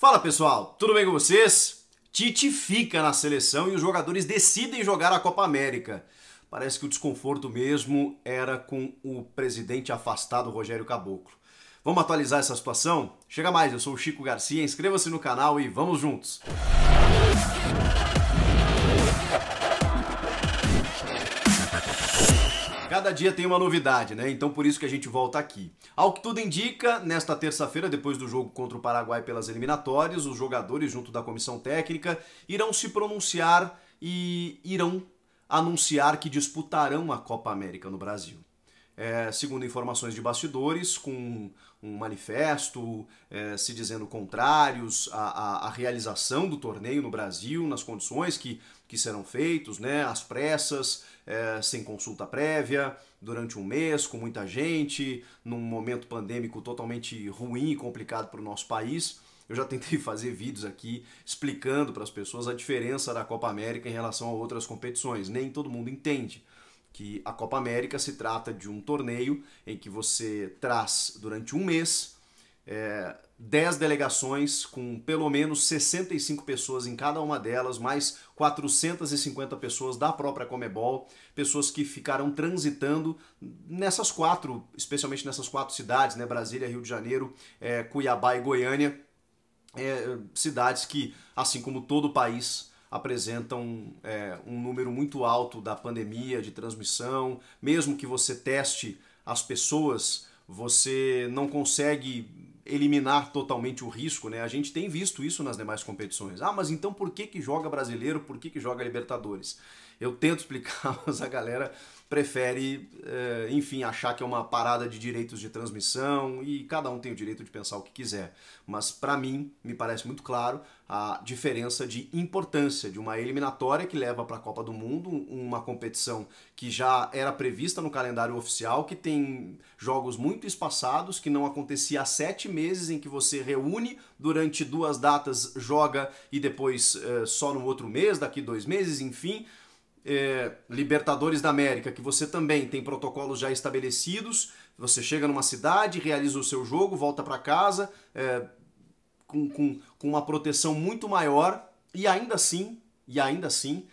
Fala pessoal, tudo bem com vocês? Tite fica na seleção e os jogadores decidem jogar a Copa América. Parece que o desconforto mesmo era com o presidente afastado Rogério Caboclo. Vamos atualizar essa situação? Chega mais, eu sou o Chico Garcia, inscreva-se no canal e vamos juntos! Cada dia tem uma novidade, né? Então por isso que a gente volta aqui. Ao que tudo indica, nesta terça-feira, depois do jogo contra o Paraguai pelas eliminatórias, os jogadores, junto da comissão técnica, irão se pronunciar e irão anunciar que disputarão a Copa América no Brasil. Segundo informações de bastidores, com um manifesto se dizendo contrários à realização do torneio no Brasil, nas condições que serão feitos, né, às pressas, sem consulta prévia, durante um mês, com muita gente, num momento pandêmico totalmente ruim e complicado para o nosso país. Eu já tentei fazer vídeos aqui explicando para as pessoas a diferença da Copa América em relação a outras competições. Nem todo mundo entende que a Copa América se trata de um torneio em que você traz durante um mês 10 delegações com pelo menos 65 pessoas em cada uma delas, mais 450 pessoas da própria Conmebol, pessoas que ficaram transitando nessas quatro, especialmente nessas quatro cidades, né, Brasília, Rio de Janeiro, Cuiabá e Goiânia, cidades que, assim como todo o país, apresentam um número muito alto da pandemia, de transmissão. Mesmo que você teste as pessoas, você não consegue eliminar totalmente o risco, né? A gente tem visto isso nas demais competições. Ah, mas então por que joga brasileiro, por que joga Libertadores? Eu tento explicar, mas a galera prefere, enfim, achar que é uma parada de direitos de transmissão e cada um tem o direito de pensar o que quiser. Mas para mim, me parece muito claro a diferença de importância de uma eliminatória que leva para a Copa do Mundo, uma competição que já era prevista no calendário oficial, que tem jogos muito espaçados, que não acontecia há 7 meses, em que você reúne durante 2 datas, joga e depois só no outro mês, daqui 2 meses, enfim. Libertadores da América, que você também tem protocolos já estabelecidos, você chega numa cidade, realiza o seu jogo, volta para casa com uma proteção muito maior e ainda assim,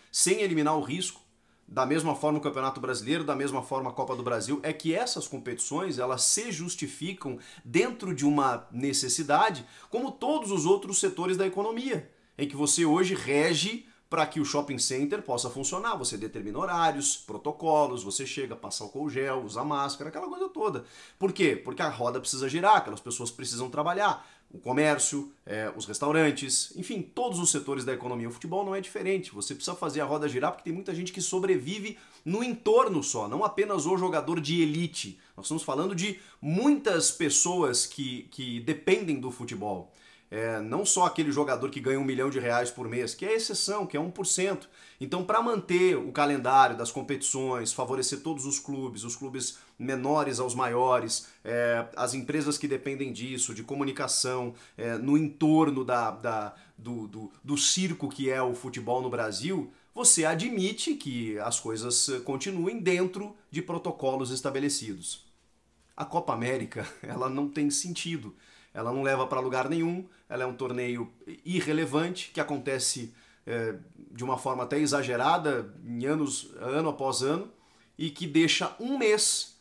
sem eliminar o risco, da mesma forma o Campeonato Brasileiro, da mesma forma a Copa do Brasil, é que essas competições elas se justificam dentro de uma necessidade, como todos os outros setores da economia, em que você hoje rege para que o shopping center possa funcionar. Você determina horários, protocolos, você chega, passa álcool gel, usa máscara, aquela coisa toda. Por quê? Porque a roda precisa girar, aquelas pessoas precisam trabalhar. O comércio, os restaurantes, enfim, todos os setores da economia. O futebol não é diferente. Você precisa fazer a roda girar porque tem muita gente que sobrevive no entorno só, não apenas o jogador de elite. Nós estamos falando de muitas pessoas que dependem do futebol. Não só aquele jogador que ganha R$1 milhão por mês, que é exceção, que é 1%. Então, para manter o calendário das competições, favorecer todos os clubes menores aos maiores, as empresas que dependem disso, de comunicação, no entorno do circo que é o futebol no Brasil, você admite que as coisas continuem dentro de protocolos estabelecidos. A Copa América, ela não tem sentido. Ela não leva para lugar nenhum, ela é um torneio irrelevante, que acontece de uma forma até exagerada, ano após ano, e que deixa um mês,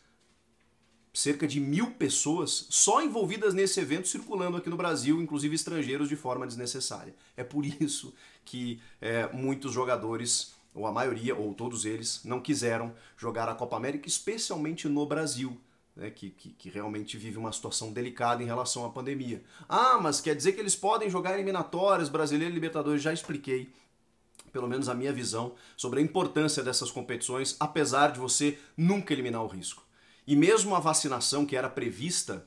cerca de 1.000 pessoas só envolvidas nesse evento circulando aqui no Brasil, inclusive estrangeiros de forma desnecessária. É por isso que muitos jogadores, ou a maioria, ou todos eles, não quiseram jogar a Copa América, especialmente no Brasil. Que realmente vive uma situação delicada em relação à pandemia. Ah, mas quer dizer que eles podem jogar eliminatórias, Brasileiro e Libertadores? Já expliquei, pelo menos a minha visão, sobre a importância dessas competições, apesar de você nunca eliminar o risco. E mesmo a vacinação que era prevista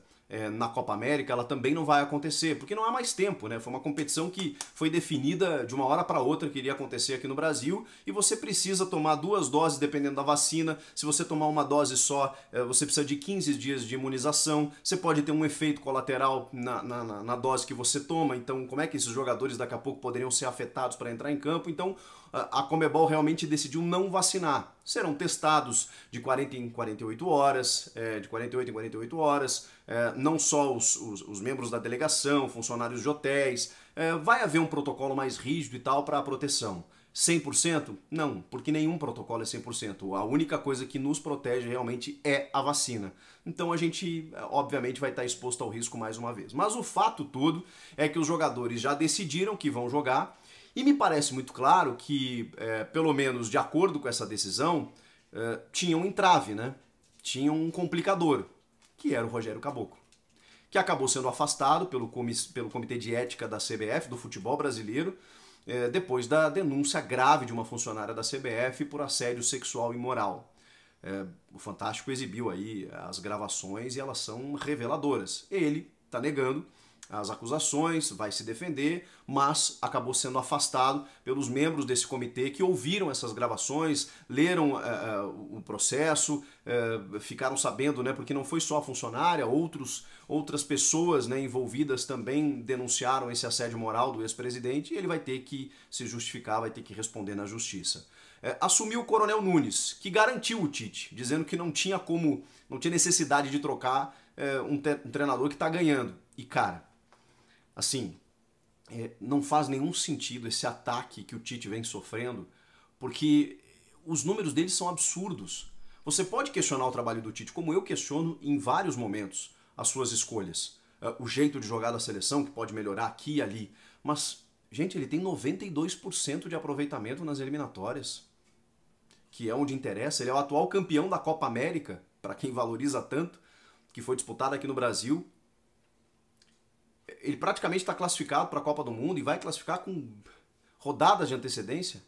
na Copa América, ela também não vai acontecer, porque não há mais tempo, né? Foi uma competição que foi definida de uma hora para outra que iria acontecer aqui no Brasil, e você precisa tomar 2 doses dependendo da vacina. Se você tomar uma dose só, você precisa de 15 dias de imunização, você pode ter um efeito colateral na dose que você toma, então como é que esses jogadores daqui a pouco poderiam ser afetados para entrar em campo? Então a Conmebol realmente decidiu não vacinar. Serão testados de 40 em 48 horas, de 48 em 48 horas, não só os membros da delegação, funcionários de hotéis, vai haver um protocolo mais rígido e tal para a proteção. 100%? Não, porque nenhum protocolo é 100%. A única coisa que nos protege realmente é a vacina. Então a gente, obviamente, vai estar exposto ao risco mais uma vez. Mas o fato todo é que os jogadores já decidiram que vão jogar e me parece muito claro que, pelo menos de acordo com essa decisão, tinha um entrave, né? Tinha um complicador, que era o Rogério Caboclo, que acabou sendo afastado pelo Comitê de Ética da CBF, do futebol brasileiro, depois da denúncia grave de uma funcionária da CBF por assédio sexual e moral. O Fantástico exibiu aí as gravações e elas são reveladoras. Ele está negando as acusações, vai se defender, mas acabou sendo afastado pelos membros desse comitê que ouviram essas gravações, leram o processo, ficaram sabendo, né, porque não foi só a funcionária, outras pessoas, né, envolvidas também denunciaram esse assédio moral do ex-presidente e ele vai ter que se justificar, vai ter que responder na justiça. Assumiu o Coronel Nunes, que garantiu o Tite, dizendo que não tinha necessidade de trocar um treinador que está ganhando. E cara, assim, não faz nenhum sentido esse ataque que o Tite vem sofrendo, porque os números dele são absurdos. Você pode questionar o trabalho do Tite, como eu questiono em vários momentos as suas escolhas. O jeito de jogar da seleção, que pode melhorar aqui e ali. Mas, gente, ele tem 92% de aproveitamento nas eliminatórias, que é onde interessa. Ele é o atual campeão da Copa América, para quem valoriza tanto, que foi disputada aqui no Brasil. Ele praticamente está classificado para a Copa do Mundo e vai classificar com rodadas de antecedência.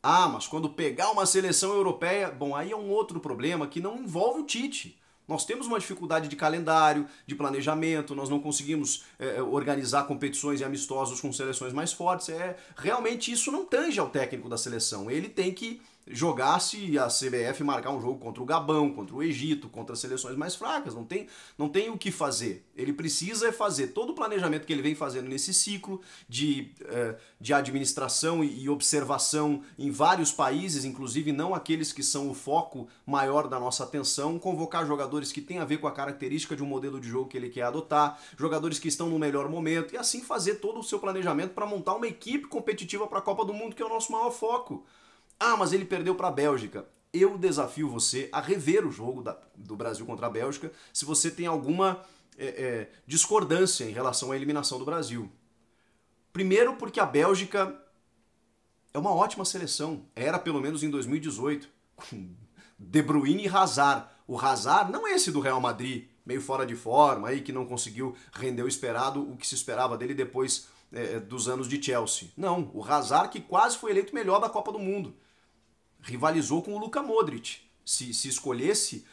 Ah, mas quando pegar uma seleção europeia, bom, aí é um outro problema que não envolve o Tite. Nós temos uma dificuldade de calendário, de planejamento, nós não conseguimos organizar competições e amistosos com seleções mais fortes. Realmente isso não tange ao técnico da seleção. Ele tem que jogar se a CBF marcar um jogo contra o Gabão, contra o Egito, contra as seleções mais fracas. Não tem o que fazer. Ele precisa fazer todo o planejamento que ele vem fazendo nesse ciclo de administração e observação em vários países, inclusive não aqueles que são o foco maior da nossa atenção, convocar jogadores que têm a ver com a característica de um modelo de jogo que ele quer adotar, jogadores que estão no melhor momento, e assim fazer todo o seu planejamento para montar uma equipe competitiva para a Copa do Mundo, que é o nosso maior foco. Ah, mas ele perdeu para a Bélgica. Eu desafio você a rever o jogo do Brasil contra a Bélgica se você tem alguma discordância em relação à eliminação do Brasil. Primeiro porque a Bélgica é uma ótima seleção. Era pelo menos em 2018, com De Bruyne e Hazard. O Hazard não é esse do Real Madrid, meio fora de forma, aí que não conseguiu render o que se esperava dele depois dos anos de Chelsea. Não, o Hazard que quase foi eleito melhor da Copa do Mundo. Rivalizou com o Luka Modric. Se escolhesse,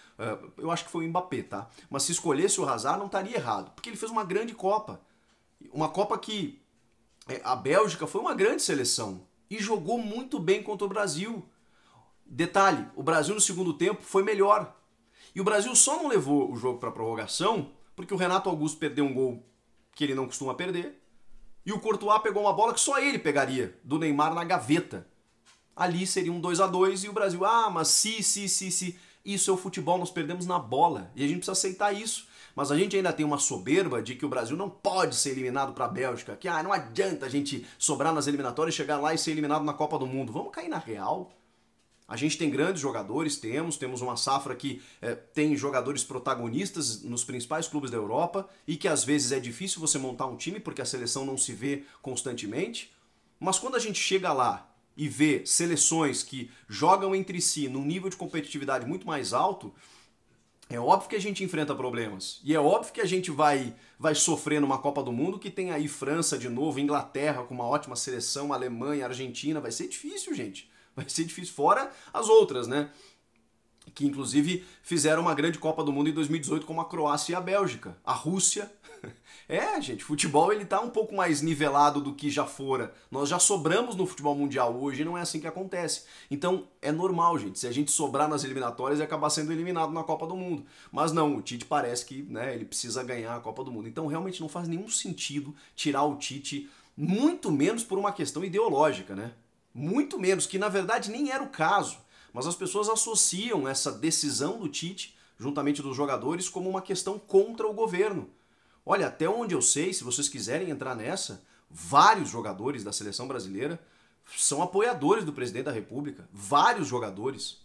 eu acho que foi o Mbappé, tá? Mas se escolhesse o Hazard não estaria errado, porque ele fez uma grande Copa. Uma Copa que a Bélgica foi uma grande seleção e jogou muito bem contra o Brasil. Detalhe, o Brasil no segundo tempo foi melhor. E o Brasil só não levou o jogo para prorrogação porque o Renato Augusto perdeu um gol que ele não costuma perder e o Courtois pegou uma bola que só ele pegaria, do Neymar na gaveta. Ali seria um 2-2 e o Brasil, mas se. Isso é o futebol, nós perdemos na bola. E a gente precisa aceitar isso. Mas a gente ainda tem uma soberba de que o Brasil não pode ser eliminado para a Bélgica. Que não adianta a gente sobrar nas eliminatórias, chegar lá e ser eliminado na Copa do Mundo. Vamos cair na real. A gente tem grandes jogadores, temos uma safra que tem jogadores protagonistas nos principais clubes da Europa e que às vezes é difícil você montar um time porque a seleção não se vê constantemente. Mas quando a gente chega lá e vê seleções que jogam entre si num nível de competitividade muito mais alto, é óbvio que a gente enfrenta problemas. E é óbvio que a gente vai sofrer numa Copa do Mundo que tem aí França de novo, Inglaterra com uma ótima seleção, Alemanha, Argentina. Vai ser difícil, gente. Vai ser difícil, fora as outras, né? Que inclusive fizeram uma grande Copa do Mundo em 2018 como a Croácia e a Bélgica. A Rússia. Gente, futebol ele tá um pouco mais nivelado do que já fora. Nós já sobramos no futebol mundial hoje e não é assim que acontece. Então é normal, gente, se a gente sobrar nas eliminatórias e acabar sendo eliminado na Copa do Mundo. Mas não, o Tite parece que ele precisa ganhar a Copa do Mundo. Então realmente não faz nenhum sentido tirar o Tite, muito menos por uma questão ideológica, né? Muito menos, que na verdade nem era o caso. Mas as pessoas associam essa decisão do Tite juntamente dos jogadores, como uma questão contra o governo. Olha, até onde eu sei, se vocês quiserem entrar nessa, vários jogadores da seleção brasileira são apoiadores do presidente da República. Vários jogadores.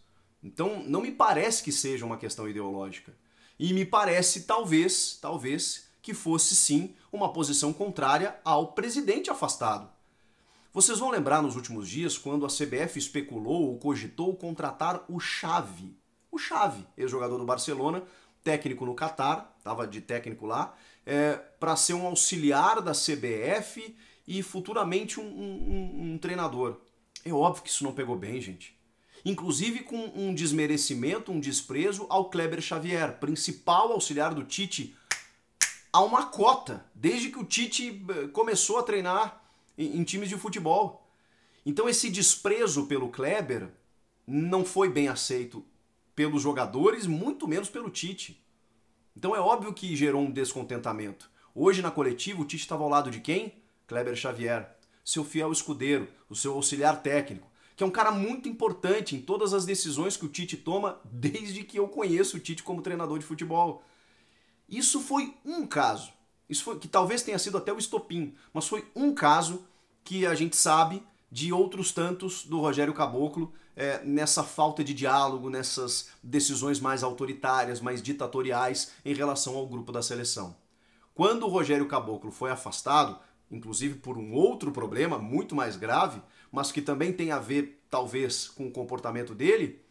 Então, não me parece que seja uma questão ideológica. E me parece, talvez, que fosse sim uma posição contrária ao presidente afastado. Vocês vão lembrar nos últimos dias quando a CBF especulou ou cogitou contratar o Xavi. O Xavi, ex-jogador do Barcelona, técnico no Catar, estava de técnico lá, para ser um auxiliar da CBF e futuramente um treinador. É óbvio que isso não pegou bem, gente. Inclusive com um desmerecimento, um desprezo ao Kleber Xavier, principal auxiliar do Tite, há uma cota, desde que o Tite começou a treinar em times de futebol. Então esse desprezo pelo Kleber não foi bem aceito pelos jogadores, muito menos pelo Tite. Então é óbvio que gerou um descontentamento. Hoje na coletiva o Tite estava ao lado de quem? Kleber Xavier, seu fiel escudeiro, o seu auxiliar técnico, que é um cara muito importante em todas as decisões que o Tite toma desde que eu conheço o Tite como treinador de futebol. Isso foi um caso, isso foi que talvez tenha sido até o estopim, mas foi um caso que a gente sabe de outros tantos do Rogério Caboclo nessa falta de diálogo, nessas decisões mais autoritárias, mais ditatoriais em relação ao grupo da seleção. Quando o Rogério Caboclo foi afastado, inclusive por um outro problema muito mais grave, mas que também tem a ver, talvez, com o comportamento dele,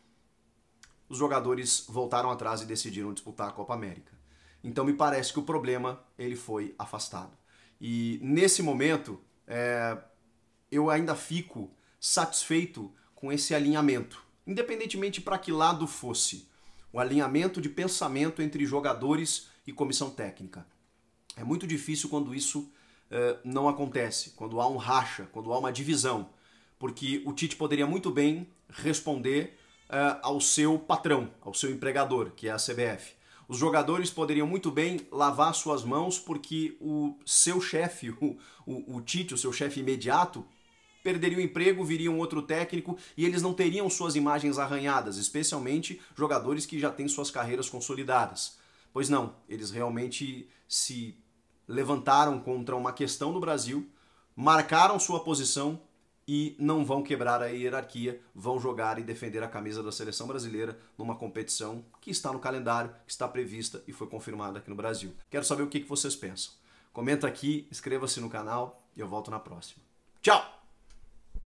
os jogadores voltaram atrás e decidiram disputar a Copa América. Então me parece que o problema ele foi afastado. E nesse momento eu ainda fico satisfeito com esse alinhamento, independentemente para que lado fosse. O alinhamento de pensamento entre jogadores e comissão técnica. É muito difícil quando isso não acontece, quando há um racha, quando há uma divisão, porque o Tite poderia muito bem responder ao seu patrão, ao seu empregador, que é a CBF. Os jogadores poderiam muito bem lavar suas mãos porque o seu chefe, o Tite, o seu chefe imediato, perderia o emprego, viria um outro técnico e eles não teriam suas imagens arranhadas, especialmente jogadores que já têm suas carreiras consolidadas. Pois não, eles realmente se levantaram contra uma questão do Brasil, marcaram sua posição e não vão quebrar a hierarquia, vão jogar e defender a camisa da seleção brasileira numa competição que está no calendário, que está prevista e foi confirmada aqui no Brasil. Quero saber o que vocês pensam. Comenta aqui, inscreva-se no canal e eu volto na próxima. Tchau!